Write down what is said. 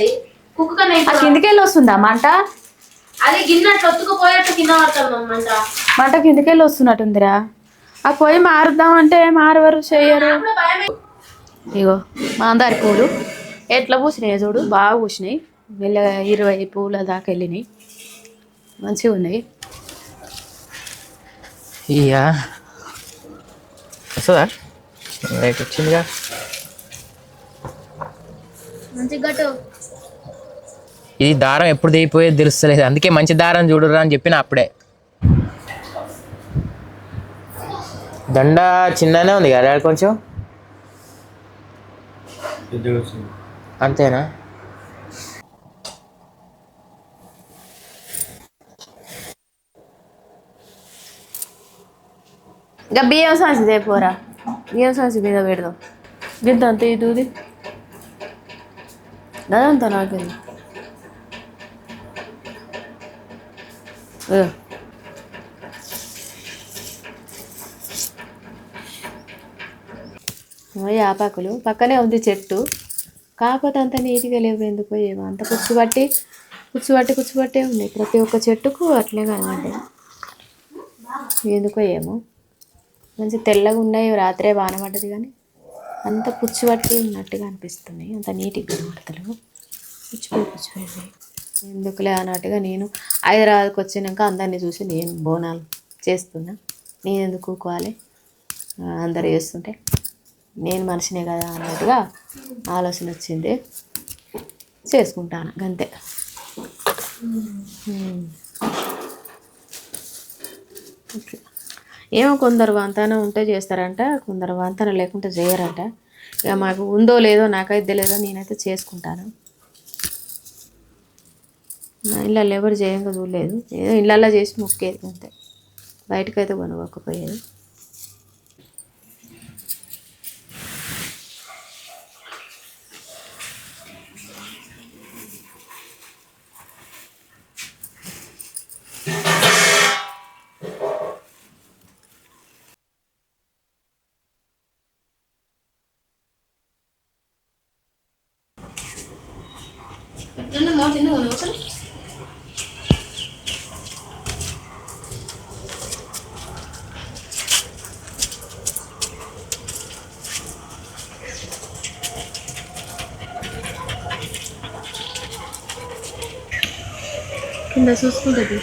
అది కుక్క కన్నా ఆ కిందికెళ్ళి వస్తుందా మంట? అది గిన్నె అట్లా ఒత్తుకుపోయేట్టు కింద పడతాం మంట. మంట కిందికెళ్ళి వస్తున్నట్టుందిరా. ఆ పొయ్యి మారుద్దామంటే మారవరు చెయ్యరు. ఇగో మాందారి పూలు ఎట్లా పూసినాయి చూడు, బాగా పూసినాయి. మెల్లగా 20 పూల దాకా వెళ్ళినాయి, మంచిగా ఉన్నాయి. ఇయ్యా వస్తుందా? వచ్చిందిగా మంచిగా గట్టు. ఇది దారం ఎప్పుడు దిగిపోయేది తెలుస్తలేదు, అందుకే మంచి దారం చూడరా అని చెప్పిన అప్పుడే. దండ చిన్ననే ఉంది కదా కొంచెం, అంతేనా? ఇంకా బియ్యం సంచి తెపోరా, బియ్యం సంచి మీద పెడదాం. గింత అంత ఇది అదంతా నాకెళ్ళి ఆపాకులు పక్కనే ఉంది చెట్టు, కాకపోతే అంత నీట్గా లేవు. ఎందుకో ఏమో అంత కూర్చోబట్టే ఉన్నాయి. ప్రతి ఒక్క చెట్టుకు అట్లే కనబడ్డాయి. ఎందుకో ఏమో మంచి తెల్లగా ఉన్నాయి. రాత్రే బాగానే పడ్డది కానీ అంత పుచ్చిబట్టి ఉన్నట్టుగా అనిపిస్తున్నాయి. అంత నీట్గా కనబడతలేవు, పుచ్చిపోయి ఎందుకులే అన్నట్టుగా నేను హైదరాబాద్కి వచ్చినాక అందరినీ చూసి నేను బోనాలు చేస్తున్నా. నేను ఎందుకు కూకోవాలి, అందరు చేస్తుంటే నేను మనిషినే కదా అన్నట్టుగా ఆలోచన వచ్చింది, చేసుకుంటాను అంతే. ఏమో కొందరు వంతన ఉంటే చేస్తారంట, కొందరు వంతన లేకుంటే చేయరంట. ఇక మాకు ఉందో లేదో నాకైతే తెలియదో, నేనైతే చేసుకుంటాను. మా ఇళ్ళల్లో ఎవరు చేయంగా చూడలేదు, ఏదో ఇళ్ళల్లో చేసి మొక్కేది అంతే, బయటకైతే కొనుక్కోకపోయేది. కింద చూసుకుంటుంది.